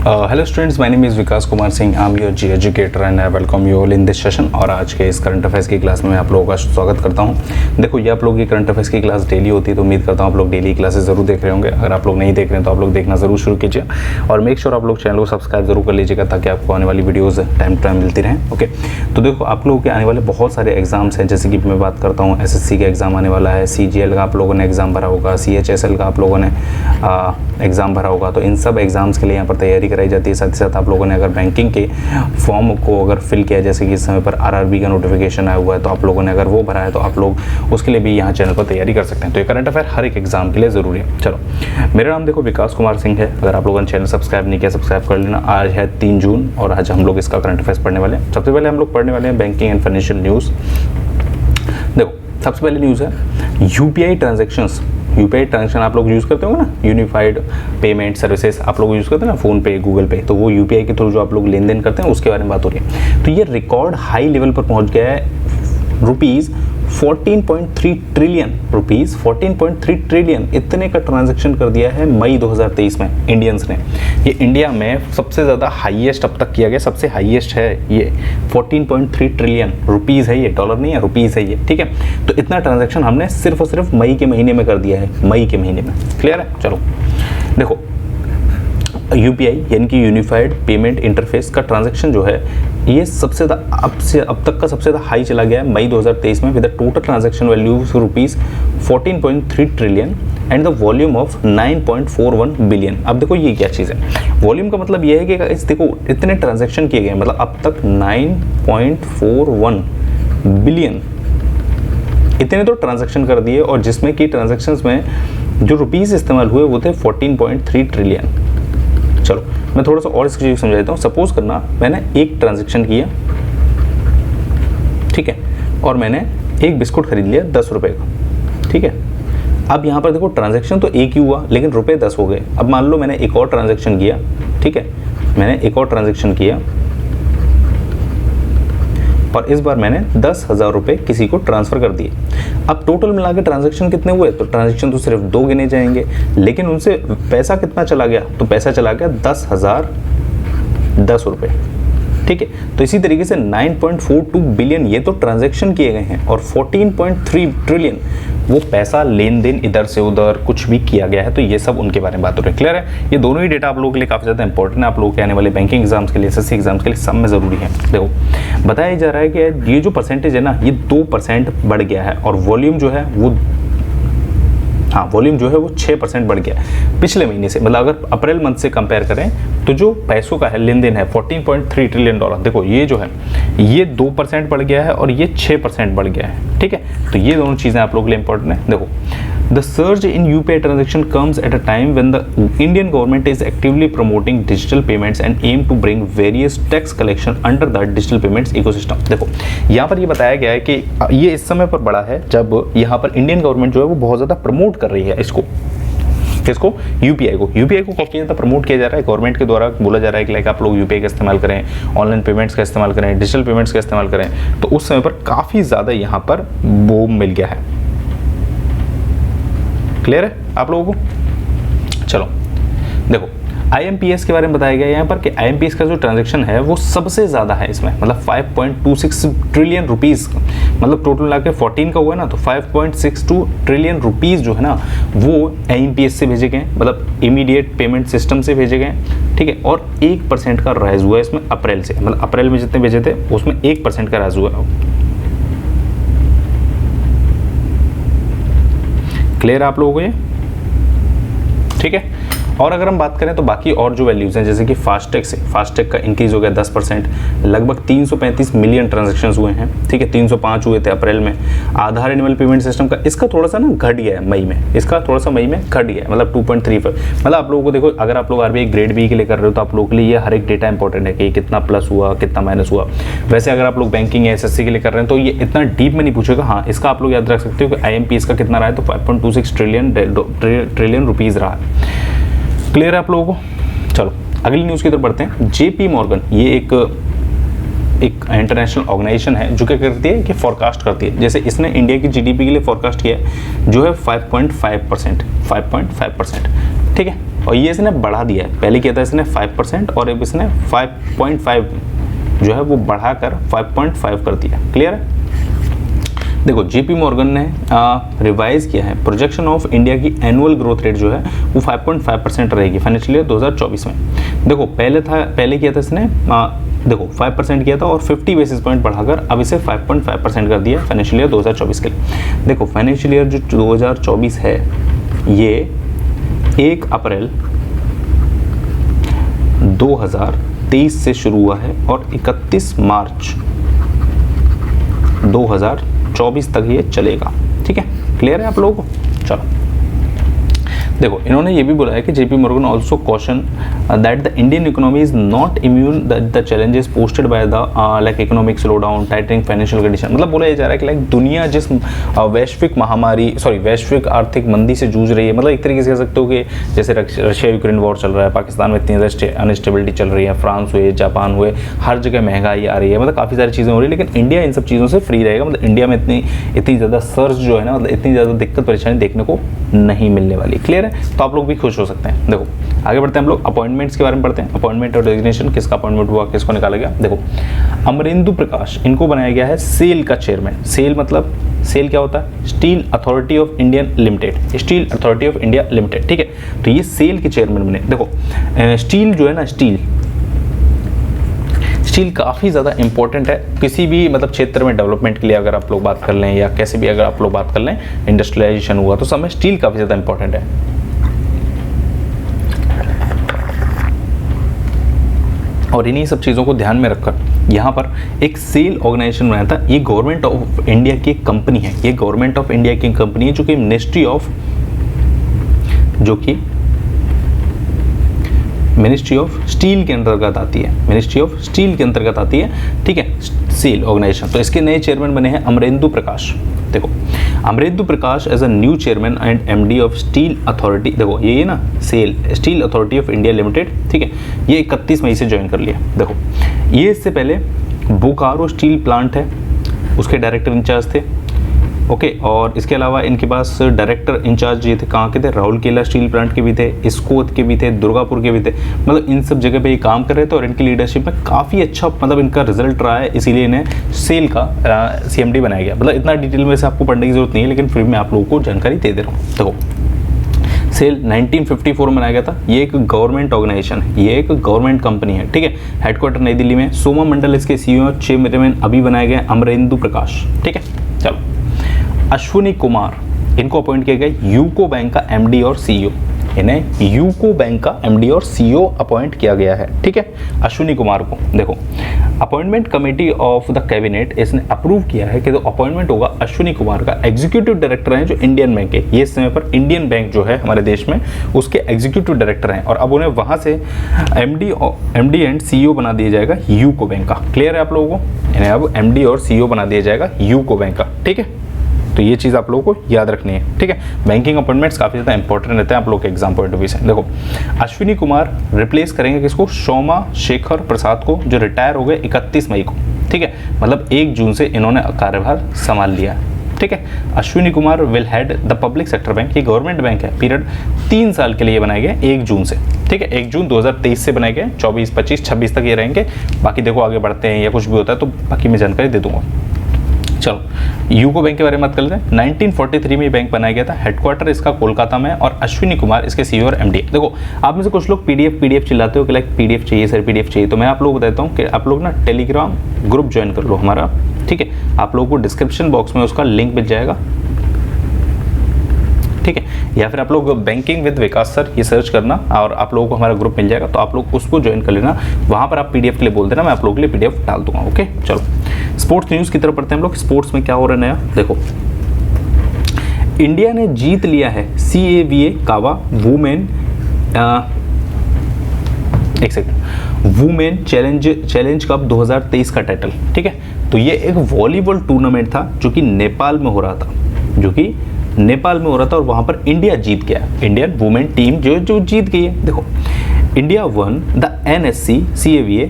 Hello students, my name is Vikas Kumar Singh. I am your G educator and I welcome you all in this session. और आज के इस current affairs की class में मैं आप लोगों का स्वागत करता हूं। देखो, ये आप लोगों की करंट अफेयर्स की क्लास डेली होती है, तो उम्मीद करता हूं आप लोग डेली क्लासेस ज़रूर देख रहे होंगे। अगर आप लोग नहीं देख रहे हैं तो आप लोग देखना ज़रूर शुरू कीजिए और मेक श्योर आप लोग चैनल को सब्सक्राइब जरूर कर लीजिएगा ताकि आपको आने वाली वीडियोज़ टाइम टू टाइम मिलती रहें। ओके, तो देखो आप लोगों के आने वाले बहुत सारे एग्जाम्स हैं। जैसे कि मैं बात करता हूँ, SSC का एग्ज़ाम आने वाला है, CGL का आप लोगों ने एग्ज़ाम भरा होगा, CHSL का आप लोगों ने एग्ज़ाम भरा होगा। तो इन सब एग्ज़ाम्स के लिए यहाँ पर तैयारी कराई जाती है। साथ ही साथ आप लोगों ने अगर बैंकिंग के फॉर्म को अगर फिल किया, जैसे कि इस समय पर RRB का नोटिफिकेशन आया हुआ है, तो आप लोगों ने अगर वो भरा है तो आप लोग उसके लिए भी यहाँ चैनल पर तैयारी कर सकते हैं। तो ये करंट अफेयर हर एक एग्जाम के लिए ज़रूरी है। चलो, मेरा नाम देखो विकास कुमार सिंह है। अगर आप लोगों ने चैनल सब्सक्राइब नहीं किया, सब्सक्राइब कर लेना। आज है 3 जून और आज हम लोग इसका करंट अफेयर्स पढ़ने वाले हैं। सबसे पहले हम लोग पढ़ने वाले हैं बैंकिंग एंड फाइनेंशियल न्यूज़। देखो, सबसे पहले न्यूज़ है UPI ट्रांजेक्शंस। UPI ट्रांजेक्शन आप लोग यूज़ करते होंगे ना, यूनिफाइड पेमेंट सर्विसेज आप लोग यूज़ करते हैं ना, फ़ोन पे, गूगल पे। तो वो UPI के थ्रू जो आप लोग लेन देन करते हैं उसके बारे में बात हो रही है। तो ये रिकॉर्ड हाई लेवल पर पहुंच गया है रुपीज़ 14.3 ट्रिलियन। रुपीज़ 14.3 ट्रिलियन इतने का ट्रांजैक्शन कर दिया है मई 2023 में इंडियंस ने। ये इंडिया में सबसे ज़्यादा हाईएस्ट अब तक किया गया, सबसे हाईएस्ट है ये। 14.3 ट्रिलियन रुपीज़ है ये, डॉलर नहीं है, रुपीज़ है ये। ठीक है, तो इतना ट्रांजैक्शन हमने सिर्फ और सिर्फ मई के महीने में कर दिया है, मई के महीने में। क्लियर है? चलो देखो, UPI यानी कि यूनिफाइड पेमेंट इंटरफेस का ट्रांजैक्शन जो है ये सबसे ज़्यादा अब तक का सबसे ज़्यादा हाई चला गया है मई 2023 में, with total transaction value rupees 14.3 trillion and the volume of 9.41 billion. अब देखो ये क्या चीज़ है, वॉल्यूम का मतलब ये है कि इस देखो इतने ट्रांजैक्शन किए गए, मतलब अब तक 9.41 बिलियन इतने तो ट्रांजैक्शन कर दिए, और जिसमें कि ट्रांजैक्शंस में जो रुपीज़ इस्तेमाल हुए वो थे 14.3 ट्रिलियन। चलो मैं थोड़ा सा और इसकी चीज़ समझा देता हूँ। सपोज करना मैंने एक ट्रांजैक्शन किया, ठीक है, और मैंने एक बिस्कुट खरीद लिया 10 रुपये का। ठीक है, अब यहाँ पर देखो ट्रांजैक्शन तो एक ही हुआ लेकिन रुपए 10 हो गए। अब मान लो मैंने एक और ट्रांजैक्शन किया, ठीक है, मैंने एक और ट्रांजैक्शन किया और इस बार मैंने 10,000 रुपये किसी को ट्रांसफ़र कर दिए। अब टोटल मिला के ट्रांजैक्शन कितने हुए, तो ट्रांजैक्शन तो सिर्फ 2 गिने जाएंगे, लेकिन उनसे पैसा कितना चला गया, तो पैसा चला गया 10,010 रुपये। ठीक है, तो इसी तरीके से 9.42 बिलियन ये तो ट्रांजैक्शन किए गए हैं, और 14.3 ट्रिलियन वो पैसा लेन देन इधर से उधर कुछ भी किया गया है। तो ये सब उनके बारे में बात हो रही है। क्लियर है? ये दोनों ही डेटा आप लोगों के लिए काफ़ी ज़्यादा इंपॉर्टेंट है, आप लोगों के आने वाले बैंकिंग एग्जाम्स के लिए, SSC एग्जाम्स के लिए सब में ज़रूरी है। देखो बताया जा रहा है कि ये जो परसेंटेज है ना, ये 2% बढ़ गया है, और वॉल्यूम जो है वो वॉल्यूम जो है वो 6% बढ़ गया पिछले महीने से। मतलब अगर अप्रैल मंथ से कंपेयर करें तो जो पैसों का है लेन देन है 14.3 ट्रिलियन डॉलर, देखो ये जो है ये 2% बढ़ गया है और ये 6% बढ़ गया है। ठीक है, तो ये दोनों चीज़ें आप लोगों के लिए इंपॉर्टेंट है। देखो, the surge in UPI transaction comes at a time when the Indian government is actively promoting digital payments and aim to bring various tax collection under the digital payments ecosystem. देखो यहाँ पर ये बताया गया है कि ये इस समय पर बड़ा है जब यहाँ पर इंडियन गवर्नमेंट जो है वो बहुत ज़्यादा प्रमोट कर रही है इसको, किसको? UPI को काफ़ी ज़्यादा प्रमोट किया जा रहा है गवर्नमेंट के द्वारा। बोला जा रहा है कि लाइक आप लोग UPI का इस्तेमाल करें, ऑनलाइन पेमेंट्स का इस्तेमाल करें, डिजिटल पेमेंट्स का इस्तेमाल करें। तो उस समय पर काफ़ी ज़्यादा यहाँ पर वो मिल गया है। क्लियर है आप लोगों को? चलो देखो, IMPS के बारे में बताया गया यहाँ पर कि IMPS का जो ट्रांजैक्शन है वो सबसे ज़्यादा है इसमें, मतलब 5.26 ट्रिलियन रुपीज़, मतलब टोटल मिला के 14 का हुआ ना, तो 5.62 ट्रिलियन रुपीज़ जो है ना वो IMPS से भेजे गए, मतलब इमीडिएट पेमेंट सिस्टम से भेजे गए। ठीक है, और 1% का राइज हुआ है इसमें अप्रैल से, मतलब अप्रैल में जितने भेजे थे उसमें 1% का राइज हुआ है। क्लियर आप लोगों को ये? ठीक है, और अगर हम बात करें तो बाकी और जो वैल्यूज़ हैं, जैसे कि फास्टैग का इंक्रीज हो गया 10%, लगभग 335 मिलियन ट्रांजैक्शंस हुए हैं। ठीक है, 305 हुए थे अप्रैल में। आधार एनुअल पेमेंट सिस्टम का इसका थोड़ा सा ना घट गया है मई में, इसका थोड़ा सा मई में घट गया है, मतलब 2.35। मतलब आप लोगों को देखो, अगर आप लोग RBI ग्रेड B के लिए कर रहे हो तो आप लोगों के लिए ये हर एक डेटा इंपॉर्टेंट है कि कितना प्लस हुआ, कितना माइनस हुआ। वैसे अगर आप लोग बैंकिंग या SSC के लिए कर रहे हैं तो ये इतना डीप में नहीं पूछेगा। हाँ, इसका आप लोग याद रख सकते हो कि IMPS का कितना रहा है, तो 5.26 ट्रिलियन रुपीज़ रहा है। क्लियर है आप लोगों को? चलो अगली न्यूज़ की तरफ बढ़ते हैं। JP मॉर्गन ये एक इंटरनेशनल ऑर्गेनाइजेशन है जो क्या करती है कि फोरकास्ट करती है। जैसे इसने इंडिया की GDP के लिए फोरकास्ट किया है जो है 5.5%। ठीक है, और ये इसने बढ़ा दिया है। पहले किया था इसने 5% और अब इसने 5.5 जो है वो बढ़ाकर 5.5 कर दिया। क्लियर है? देखो जेपी मॉर्गन ने रिवाइज किया है प्रोजेक्शन ऑफ इंडिया की एनुअल ग्रोथ रेट जो है वो 5.5% रहेगी फाइनेंशियल ईयर 2024 में। देखो पहले किया था इसने देखो 5% किया था और 50 बेसिस पॉइंट बढ़ाकर अब इसे 5.5% कर दिया फाइनेंशियल ईयर 2024 के लिए। देखो फाइनेंशियल ईयर जो 2024 है ये 1 अप्रैल 2023 से शुरू हुआ है और 31 मार्च 2024 तक ये चलेगा। ठीक है, क्लियर है आप लोगों को? चलो देखो इन्होंने ये भी बोला है कि JP Morgan also caution that the Indian economy is not immune the challenges posted by the like economic slow down tightening financial condition. मतलब बोला जा रहा है कि लाइक दुनिया जिस वैश्विक आर्थिक मंदी से जूझ रही है, मतलब एक तरीके से कह सकते हो कि जैसे रशिया यूक्रेन वॉर चल रहा है, पाकिस्तान में इतनी अनस्टेबिलिटी चल रही है, फ्रांस हुए, जापान हुए, हर जगह महंगाई आ रही है, मतलब काफ़ी सारी चीज़ें हो रही है, लेकिन इंडिया इन सब चीज़ों से फ्री रहेगा। मतलब इंडिया में इतनी ज़्यादा सर्ज जो है ना, मतलब इतनी ज़्यादा दिक्कत परेशानी देखने को नहीं मिलने वाली। क्लियर है? तो आप लोग भी खुश हो सकते हैं। देखो आगे बढ़ते हैं हम लोग अपॉइंटमेंट्स के बारे में पढ़ते हैं। अपॉइंटमेंट और डेजिग्नेशन, किसका अपॉइंटमेंट हुआ, किसको निकाला गया। देखो अमरेंदु प्रकाश, इनको बनाया गया है सेल का चेयरमैन। सेल मतलब सेल क्या होता है? Steel authority of Indian limited, steel authority of India limited. ठीक है, तो ये सेल के चेयरमैन बने। देखो स्टील जो है ना, स्टील काफ़ी ज़्यादा इंपॉर्टेंट है किसी भी मतलब क्षेत्र में डेवलपमेंट के लिए। अगर आप लोग बात कर लें या कैसे भी अगर आप लोग बात कर लें, इंडस्ट्रियलाइजेशन हुआ तो समय स्टील काफ़ी ज़्यादा इंपॉर्टेंट है। और इन्हीं सब चीज़ों को ध्यान में रखकर यहाँ पर एक सेल ऑर्गेनाइजेशन बनाया था। ये गवर्नमेंट ऑफ इंडिया की एक कंपनी है, ये गवर्नमेंट ऑफ इंडिया की कंपनी है जो कि मिनिस्ट्री ऑफ स्टील के अंतर्गत आती है, मिनिस्ट्री ऑफ स्टील के अंतर्गत आती है। ठीक है, सेल ऑर्गेनाइजेशन। तो इसके नए चेयरमैन बने हैं अमरेंदु प्रकाश। देखो Amarendu Prakash as a new chairman and MD of steel authority. देखो ये ना SAIL steel authority of India limited. ठीक है, ये 31 मई से ज्वाइन कर लिया। देखो ये इससे पहले बोकारो स्टील प्लांट है, उसके डायरेक्टर इंचार्ज थे। ओके, और इसके अलावा इनके पास डायरेक्टर इंचार्ज ये थे, कहाँ के थे? राउरकेला स्टील प्लांट के भी थे, इस्कोत के भी थे, दुर्गापुर के भी थे। मतलब इन सब जगह पे ये काम कर रहे थे और इनकी लीडरशिप में काफ़ी अच्छा मतलब इनका रिजल्ट रहा है, इसीलिए इन्हें सेल का CMD बनाया गया। मतलब इतना डिटेल में से आपको पढ़ने की जरूरत नहीं है, लेकिन फिर मैं आप लोगों को जानकारी दे रहा हूँ। देखो सेल 1954 में बनाया गया था। ये एक गवर्नमेंट ऑर्गेनाइजेशन है, ये एक गवर्नमेंट कंपनी है। ठीक है, हेडक्वार्टर नई दिल्ली में। सोमा मंडल इसके CEO, चेयरमैन अभी बनाए गए अमरेंदु प्रकाश। ठीक है, चलो अश्विनी कुमार, इनको अपॉइंट किया गया यूको बैंक का MD और CEO। इन्हें यूको बैंक का MD और CEO अपॉइंट किया गया है। ठीक है, अश्विनी कुमार को। देखो appointment committee of the cabinet इसने अप्रूव किया है कि जो अपॉइंटमेंट होगा अश्विनी कुमार का, एग्जीक्यूटिव डायरेक्टर हैं जो इंडियन बैंक के, ये इस समय पर इंडियन बैंक जो है हमारे देश में उसके एग्जीक्यूटिव डायरेक्टर हैं, और अब उन्हें वहाँ से MD एंड CEO बना दिया जाएगा यूको बैंक का। क्लियर है आप लोगों को? इन्हें अब MD और CEO बना दिया जाएगा यूको बैंक का। ठीक है, तो ये चीज़ आप लोगों को याद रखनी है। ठीक है, बैंकिंग अपॉइंटमेंट्स काफ़ी ज़्यादा इंपॉर्टेंट रहते हैं आप लोग के एग्जाम पॉइंट ऑफ व्यू से। देखो अश्विनी कुमार रिप्लेस करेंगे किसको? सोमा शेखर प्रसाद को, जो रिटायर हो गए 31 मई को। ठीक है, मतलब 1 जून से इन्होंने कार्यभार संभाल लिया। ठीक है, Ashwini Kumar will head the public sector bank, ये गवर्नमेंट बैंक है। पीरियड 3 साल के लिए बनाए गए 1 जून से। ठीक है, 1 जून 2023 से बनाए गए, 24, 25, 26 तक ये रहेंगे। बाकी देखो आगे बढ़ते हैं या कुछ भी होता है तो बाकी मैं जानकारी दे दूंगा। चलो यूको बैंक के बारे में बात कर लेते हैं। 1943 में बैंक बनाया गया था, हेडक्वार्टर इसका कोलकाता में, और अश्विनी कुमार इसके CEO और MD। देखो आप में से कुछ लोग PDF चिल्लाते हो कि लाइक PDF चाहिए सर, PDF चाहिए, तो मैं आप लोगों को बताता हूँ कि आप लोग ना टेलीग्राम ग्रुप ज्वाइन कर लो हमारा। ठीक है, आप लोगों को डिस्क्रिप्शन बॉक्स में उसका लिंक मिल जाएगा। ठीक है, या फिर आप लोग बैंकिंग विद विकास सर ये सर्च करना और आप लोगों को हमारा ग्रुप मिल जाएगा, तो आप लोग उसको ज्वाइन कर लेना। वहाँ पर आप PDF के लिए बोल देना, मैं आप लोगों के लिए PDF डाल दूंगा। ओके, चलो स्पोर्ट्स न्यूज़ की तरफ पढ़ते हैं हम लोग। स्पोर्ट्स में क्या हो रहा है नया? देखो इंडिया ने जीत लिया है CAVA कावा वुमेन वुमेन चैलेंज कप 2023 का टाइटल। ठीक है, तो ये एक वॉलीबॉल टूर्नामेंट था जो कि नेपाल में हो रहा था, और वहां पर इंडिया जीत गया। इंडियन वुमेन टीम जो जीत गई है। देखो India won the NSC CAVA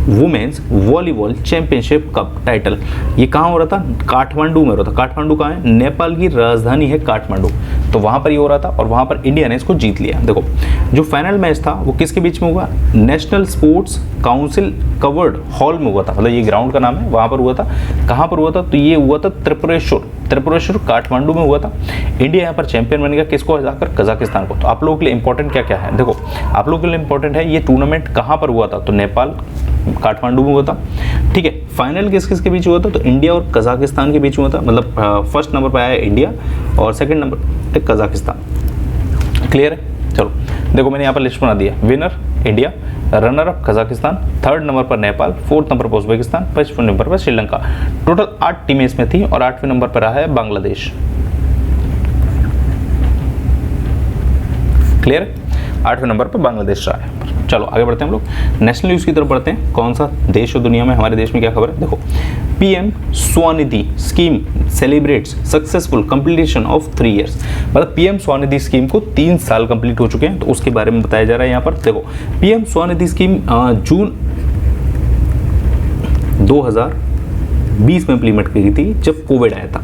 women's volleyball championship cup title. ये कहाँ हो रहा था? काठमांडू में हो रहा था। काठमांडू कहाँ है? नेपाल की राजधानी है काठमांडू। तो वहाँ पर ये हो रहा था और वहाँ पर इंडिया ने इसको जीत लिया। देखो जो फाइनल मैच था वो किसके बीच में हुआ? National sports council covered hall में हुआ था, मतलब ये ग्राउंड का नाम है, वहाँ पर हुआ था। कहाँ पर हुआ था? तो ये हुआ था त्रिपुरेश्वर काठमांडू में हुआ था। इंडिया यहाँ पर चैंपियन बन गया, किसको हराकर? कजाकिस्तान को। तो आप लोगों के लिए इंपॉर्टेंट क्या क्या है? देखो आप लोगों के लिए इंपॉर्टेंट है ये टूर्नामेंट कहाँ पर हुआ था? तो नेपाल काठमांडू में हुआ था। ठीक है, फाइनल किस किस के बीच हुआ था? तो इंडिया और कजाकिस्तान के बीच हुआ था, मतलब फर्स्ट नंबर पर आया इंडिया और सेकंड नंबर पे कजाकिस्तान। क्लियर है? चलो देखो मैंने यहाँ पर लिस्ट बना दिया। Winner India, runner up Kazakhstan, third number पर नेपाल, फोर्थ नंबर पर उज्बेकिस्तान, 5वें नंबर पर श्रीलंका। टोटल 8 टीमें इसमें थी और 8वें नंबर पर रहा है बांग्लादेश। क्लियर है? 8वें नंबर पर बांग्लादेश रहा है। चलो आगे बढ़ते हैं हम लोग नेशनल न्यूज़ की तरफ बढ़ते हैं। कौन सा देश और दुनिया में, हमारे देश में क्या खबर है? देखो PM Svanidhi scheme celebrates successful completion of 3 years। मतलब पीएम स्वनिधि स्कीम को 3 साल कंप्लीट हो चुके हैं, तो उसके बारे में बताया जा रहा है यहाँ पर। देखो पीएम स्वनिधि स्कीम जून 2020 में इंप्लीमेंट की गई थी जब कोविड आया था।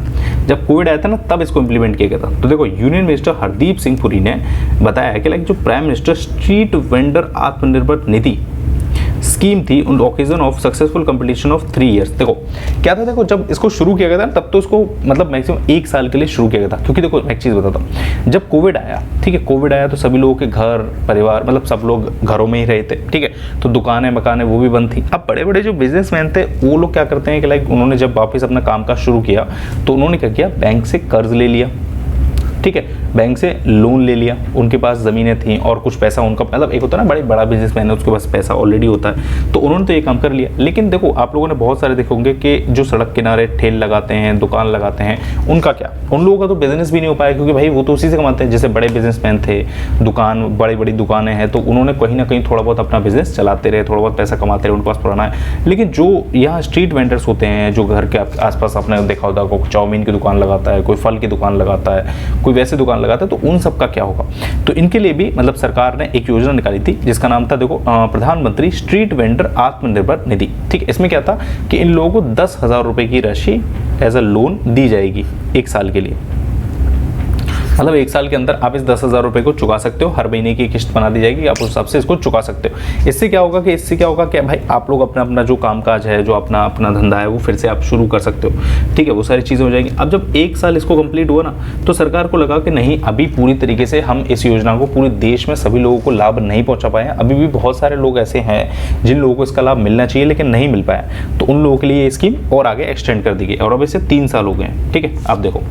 जब कोविड आया था ना तब इसको इंप्लीमेंट किया गया था। तो देखो यूनियन मिनिस्टर हरदीप सिंह पुरी ने बताया है कि लाइक जो prime minister street vendor Atmanirbhar Nidhi scheme थी उन occasion of successful completion of 3 years। देखो क्या था? देखो जब इसको शुरू किया गया था तब तो इसको मतलब मैक्सिमम 1 साल के लिए शुरू किया गया था, क्योंकि देखो एक चीज़ बताता हूँ, जब कोविड आया, ठीक है, कोविड आया तो सभी लोगों के घर परिवार मतलब सब लोग घरों में ही रहे थे, ठीक है, तो दुकानें मकानें वो भी बंद थी। अब बड़े बड़े जो बिजनेसमैन थे वो लोग क्या करते हैं कि लाइक उन्होंने जब वापस अपना काम काज शुरू किया तो उन्होंने क्या किया? बैंक से कर्ज ले लिया, ठीक है, बैंक से लोन ले लिया, उनके पास ज़मीनें थी और कुछ पैसा उनका, मतलब एक होता है ना बड़े बड़ा बिजनेसमैन है उसके पास पैसा ऑलरेडी होता है, तो उन्होंने तो ये काम कर लिया। लेकिन देखो आप लोगों ने बहुत सारे देखे होंगे कि जो सड़क किनारे ठेल लगाते हैं, दुकान लगाते हैं, उनका क्या? उन लोगों का तो बिजनेस भी नहीं हो पाया, क्योंकि भाई वो तो उसी से कमाते हैं। जैसे बड़े बिजनेसमैन थे, दुकान बड़ी बड़ी दुकानें हैं, तो उन्होंने कहीं ना कहीं थोड़ा बहुत अपना बिजनेस चलाते रहे, थोड़ा बहुत पैसा कमाते रहे, उनके पास पुराना है। लेकिन जो यहाँ स्ट्रीट वेंडर्स होते हैं, जो घर के आसपास आपने देखा होता है, कोई चाउमीन की दुकान लगाता है, कोई फल की दुकान लगाता है, कोई वैसे दुकान लगाता है, तो उन सब का क्या होगा? तो इनके लिए भी मतलब सरकार ने एक योजना निकाली थी जिसका नाम था देखो प्रधानमंत्री स्ट्रीट वेंडर आत्मनिर्भर निधि। ठीक है, इसमें क्या था कि इन लोगों को 10,000 रुपए की राशि एज अ लोन दी जाएगी 1 साल के लिए। मतलब 1 साल के अंदर आप इस 10,000 रुपए को चुका सकते हो, हर महीने की किस्त बना दी जाएगी, आप उस हिसाब से इसको चुका सकते हो। इससे क्या होगा कि भाई आप लोग अपना जो कामकाज है, जो अपना धंधा है, वो फिर से आप शुरू कर सकते हो। ठीक है, वो सारी चीज़ें हो जाएंगी। अब जब 1 साल इसको कंप्लीट हुआ ना, तो सरकार को लगा कि नहीं, अभी पूरी तरीके से हम इस योजना को पूरे देश में सभी लोगों को लाभ नहीं पहुँचा पाए हैं। अभी भी बहुत सारे लोग ऐसे हैं जिन लोगों को इसका लाभ मिलना चाहिए लेकिन नहीं मिल पाया, तो उन लोगों के लिए ये स्कीम और आगे एक्सटेंड कर दी गई और अब इसे 3 साल हो गए हैं। ठीक है, आप देखो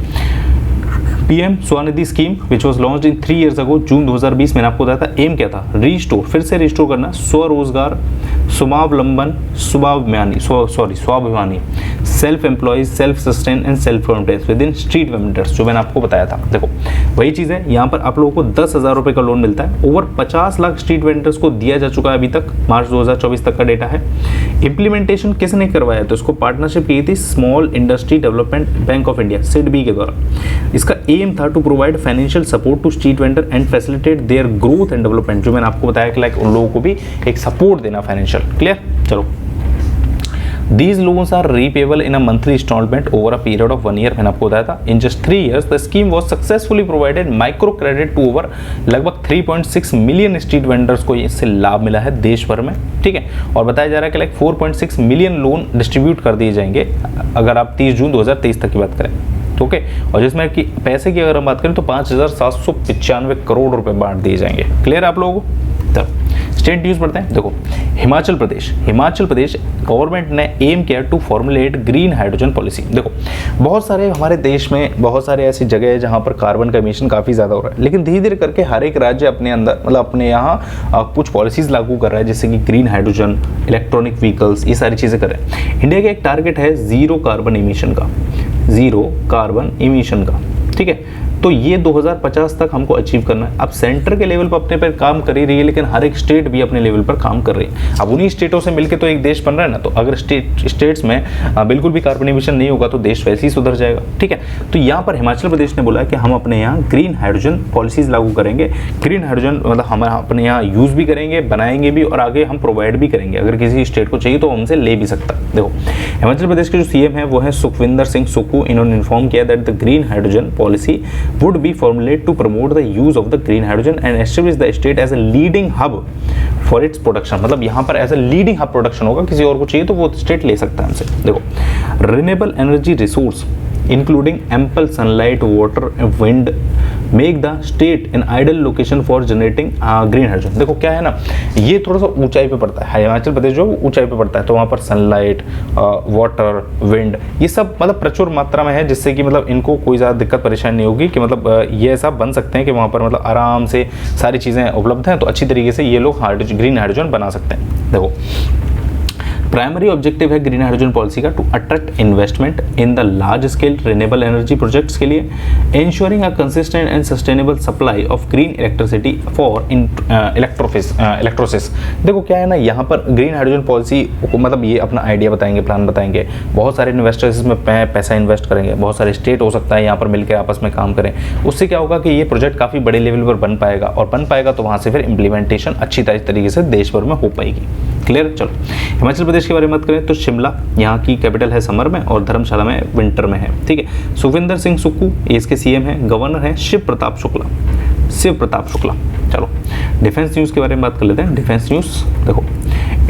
PM Svanidhi scheme which was launched in 3 years अगो, जून 2020। मैंने आपको बताया था एम क्या था? रीस्टोर, फिर से रिस्टोर करना स्वरोजगार, स्वावलंबन, स्वाभिमानी, self employees, self sustain and self confidence with in street vendors, जो मैंने आपको बताया था। देखो वही चीज़ है, यहाँ पर आप लोगों को 10,000 रुपये का लोन मिलता है। ओवर 50 लाख स्ट्रीट वेंडर्स को दिया जा चुका है अभी तक, मार्च 2024 तक का डेटा है। इम्प्लीमेंटेशन किसने करवाया? तो इसको पार्टनरशिप की थी small industry development bank of India SIDBI के द्वारा। इसका एम था to provide financial support to street vendor and facilitate their growth and development, जो मैंने आपको बताया कि लाइक उन लोगों को भी एक सपोर्ट देना फाइनेंशियल। क्लियर? चलो, These loans are repayable in a monthly installment over a period of 1 year। मैंने आपको बताया था in just 3 years the scheme was successfully provided micro credit to over लगभग 3.6 मिलियन स्ट्रीट वेंडर्स को इससे लाभ मिला है देश भर में। ठीक है, और बताया जा रहा है कि लाइक 4.6 मिलियन लोन डिस्ट्रीब्यूट कर दिए जाएंगे अगर आप 30 जून 2023 तक की बात करें। ओके, और जिसमें कि पैसे की अगर हम बात करें तो 5,795 करोड़ रुपए बांट दिए जाएंगे। क्लियर आप लोगों को? स्टेट न्यूज़ पढ़ते हैं। देखो हिमाचल प्रदेश गवर्नमेंट ने एम किया to formulate green hydrogen policy. देखो बहुत सारे हमारे देश में बहुत सारे ऐसी जगह है जहां पर कार्बन का एमिशन काफ़ी ज़्यादा हो रहा है, लेकिन धीरे धीरे करके हर एक राज्य अपने अंदर मतलब अपने यहाँ कुछ पॉलिसीज़ लागू कर रहा है, जैसे कि ग्रीन हाइड्रोजन, इलेक्ट्रॉनिक व्हीकल्स, ये सारी चीज़ें कर रहे हैं। इंडिया का एक टारगेट है ज़ीरो कार्बन इमिशन का। ठीक है, तो ये 2050 तक हमको अचीव करना है। अब सेंटर के लेवल पर अपने पर काम कर ही रही है, लेकिन हर एक स्टेट भी अपने लेवल पर काम कर रही है। अब उन्हीं स्टेटों से मिलकर तो एक देश बन रहा है ना, तो अगर स्टेट्स में बिल्कुल भी कार्बन एमिशन नहीं होगा तो देश वैसे ही सुधर जाएगा, ठीक है। तो यहाँ पर हिमाचल प्रदेश ने बोला कि हम अपने यहाँ ग्रीन हाइड्रोजन पॉलिसीज लागू करेंगे। ग्रीन हाइड्रोजन मतलब हम अपने यहाँ यूज भी करेंगे, बनाएंगे भी, और आगे हम प्रोवाइड भी करेंगे। अगर किसी स्टेट को चाहिए तो हमसे ले भी सकता है। देखो, हिमाचल प्रदेश के जो सीएम है वो है सुखविंदर सिंह सुक्खू। इन्होंने इन्फॉर्म किया that the green hydrogen policy would be formulate to promote the use of the green hydrogen and establish the state as a leading hub for its production. मतलब यहाँ पर as a leading hub production होगा, किसी और को चाहिए तो वो स्टेट ले सकता है हमसे। देखो, renewable energy resource including ample sunlight, water, wind make the state an ideal location for generating green hydrogen. देखो क्या है ना, ये थोड़ा सा ऊंचाई पे पड़ता है, हिमाचल प्रदेश जो ऊंचाई पे पड़ता है, तो वहाँ पर सनलाइट, वाटर, विंड, ये सब मतलब प्रचुर मात्रा में है, जिससे कि मतलब इनको कोई ज़्यादा दिक्कत परेशानी नहीं होगी कि मतलब ये ऐसा बन सकते हैं कि वहाँ पर मतलब आराम से सारी चीज़ें उपलब्ध हैं, तो अच्छी तरीके से ये लोग ग्रीन हाइड्रोजन बना सकते हैं। देखो, प्राइमरी ऑब्जेक्टिव है ग्रीन हाइड्रोजन पॉलिसी का to attract investment in the large scale renewable energy projects के लिए, ensuring a consistent and sustainable supply of green electricity for electrolysis. देखो क्या है ना, यहाँ पर ग्रीन हाइड्रोजन पॉलिसी मतलब ये अपना आइडिया बताएंगे, प्लान बताएंगे, बहुत सारे इन्वेस्टर्स इसमें पैसा इन्वेस्ट करेंगे, बहुत सारे स्टेट हो सकता है यहाँ पर मिलकर आपस में काम करें। उससे क्या होगा कि ये प्रोजेक्ट काफ़ी बड़े लेवल पर बन पाएगा, और बन पाएगा तो वहाँ से फिर इम्प्लीमेंटेशन अच्छी तरीके से देश भर में हो पाएगी। क्लियर। चलो, हिमाचल प्रदेश के बारे में बात करें तो शिमला यहाँ की कैपिटल है समर में, और धर्मशाला में विंटर में है, ठीक है। सुखविंदर सिंह सुक्खू इसके सीएम हैं। गवर्नर है शिव प्रताप शुक्ला। चलो, डिफेंस न्यूज़ के बारे में बात कर लेते हैं। डिफेंस न्यूज़ देखो,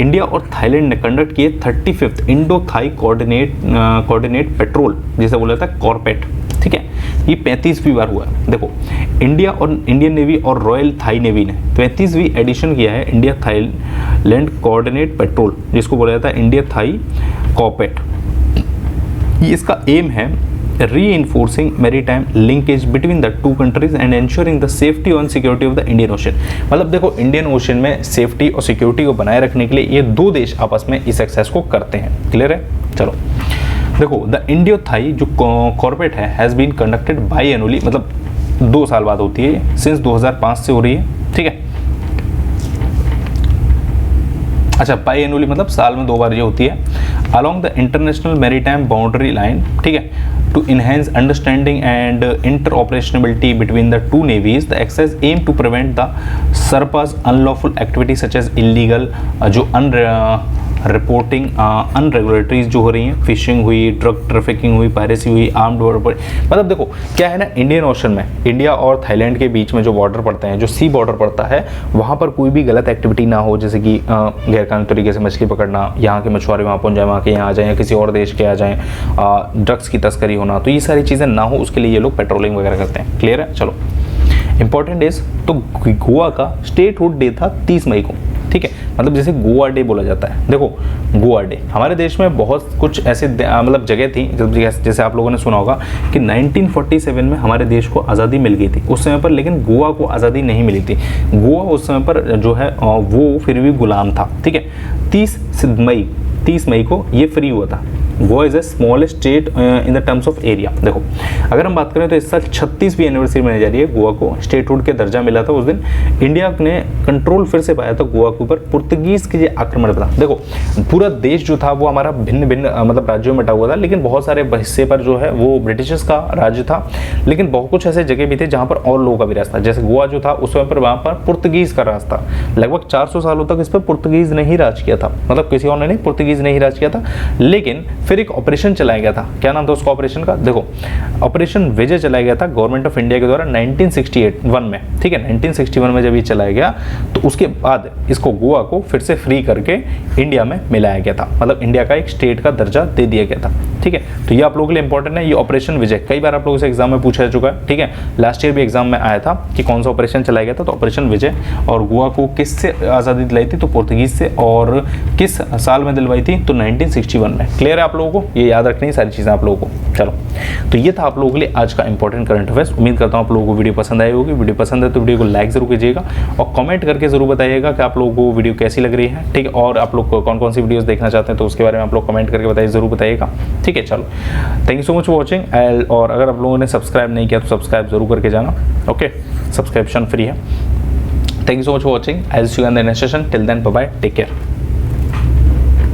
इंडिया और थाईलैंड ने कंडक्ट किए 35th Indo Thai coordinate petrol, जिसे बोला जाता है कॉर्पेट, ठीक है। ये 35वीं बार हुआ है। देखो, इंडिया और इंडियन नेवी और रॉयल थाई नेवी ने 35वीं एडिशन किया है इंडिया थाईलैंड कोऑर्डिनेट पेट्रोल, जिसको बोला जाता है इंडिया थाई कॉर्पेट। ये इसका एम है reinforcing maritime linkage between the two countries and ensuring the safety and security of the Indian Ocean। मतलब देखो, इंडियन ओशन में सेफ्टी और सिक्योरिटी को बनाए रखने के लिए ये दो देश आपस में इस एक्सरसाइज को करते हैं। क्लियर है। चलो देखो, द इंडियो थाई जो कॉर्पेट है has been conducted by annually, मतलब 2 साल बाद होती है, सिंस 2005 से हो रही है, ठीक है। अच्छा, बाई एनुअली मतलब साल में 2 बार ये होती है। Along the international maritime boundary line, ठीक है, to enhance understanding and interoperability between the two navies. The exercise aim to prevent the surpass unlawful activity such as illegal जो रिपोर्टिंग अनरेगुलेटरीज जो हो रही हैं, फिशिंग हुई, ड्रग ट्रैफिकिंग हुई, piracy हुई, आर्म्ड बॉर्डर। मतलब देखो क्या है ना, इंडियन ओशन में इंडिया और थाईलैंड के बीच में जो बॉर्डर पड़ते हैं, जो सी बॉर्डर पड़ता है, वहाँ पर कोई भी गलत एक्टिविटी ना हो, जैसे कि गैरकानूनी तरीके से मछली पकड़ना, यहाँ के मछुआरे वहाँ पहुँच जाए, वहाँ के यहाँ आ जाए, या किसी और देश के आ जाएँ, ड्रग्स की तस्करी होना, तो ये सारी चीज़ें ना हो, उसके लिए ये लोग पेट्रोलिंग वगैरह करते हैं। क्लियर है। चलो, इंपॉर्टेंट डेज, तो गोवा का स्टेटहुड डे था 30 मई को, ठीक है। मतलब जैसे गोवा डे बोला जाता है। देखो, गोवा डे हमारे देश में बहुत कुछ ऐसे मतलब जगह थी, जैसे आप लोगों ने सुना होगा कि 1947 में हमारे देश को आज़ादी मिल गई थी उस समय पर, लेकिन गोवा को आज़ादी नहीं मिली थी। गोवा उस समय पर जो है वो फिर भी गुलाम था, ठीक है। 30 मई को ये फ्री हुआ था। Goa is a smallest state in the terms of area. देखो, अगर हम बात करें तो इस साल 36वीं एनिवर्सरी मनाई जा रही है। गोवा को स्टेटहुड के दर्जा मिला था उस दिन। इंडिया ने कंट्रोल फिर से पाया था गोवा के ऊपर पुर्तगीज के आक्रमण था। देखो, पूरा देश जो था वो हमारा भिन्न भिन्न मतलब राज्यों में बटा हुआ था, लेकिन बहुत सारे हिस्से पर जो है वो ब्रिटिशर्स का राज्य था, लेकिन बहुत कुछ ऐसे जगह भी थे जहाँ पर और लोगों का भी राज था। जैसे गोवा जो था उस समय पर वहाँ पर पुर्तगीज का राज था। लगभग 400 सालों तक इस पर पुर्तगीज ने ही राज किया था, मतलब किसी और ने नहीं, पुर्तगीज ने ही राज किया था। लेकिन फिर एक ऑपरेशन चलाया गया था। क्या नाम था उसका ऑपरेशन का? देखो, ऑपरेशन विजय चलाया गया था गवर्नमेंट ऑफ इंडिया के द्वारा 1961 में, ठीक है। 1961 में जब ये चलाया गया तो उसके बाद इसको गोवा को फिर से फ्री करके इंडिया में मिलाया गया था, मतलब इंडिया का एक स्टेट का दर्जा दे दिया गया था, ठीक है। तो ये आप लोगों के लिए इंपॉर्टेंट है, ये ऑपरेशन विजय कई बार आप लोगों से एग्जाम में पूछा जा चुका है, ठीक है। लास्ट ईयर भी एग्जाम में आया था कि कौन सा ऑपरेशन चलाया गया था, तो ऑपरेशन विजय। और गोवा को किससे आज़ादी दिलाई थी? तो पुर्तगीज से। और किस साल में दिलवाई थी? तो 1961 में। क्लियर है आप लोगों को? ये याद रखनी है सारी चीज़ें आप लोगों को। चलो, तो ये था आप लोगों के लिए आज का इंपॉर्टेंट करंट अफेयर्स। उम्मीद करता हूँ आप लोगों को वीडियो पसंद आई होगी। वीडियो पसंद है तो वीडियो को लाइक जरूर कीजिएगा और कमेंट करके जरूर बताइएगा कि आप लोगों को वीडियो कैसी लग रही है, ठीक है। और आप लोग कौन कौन सी वीडियोस देखना चाहते हैं तो उसके बारे में आप लोग कमेंट करके बताइए, जरूर बताइएगा, ठीक है। चलो, thank you so much for watching. और अगर आप लोगों ने सब्सक्राइब नहीं किया तो सब्सक्राइब जरूर करके जाना, ओके। सब्सक्रिप्शन फ्री है। Thank you so much for watching. I will see you in the next session. Till then, bye bye, take care.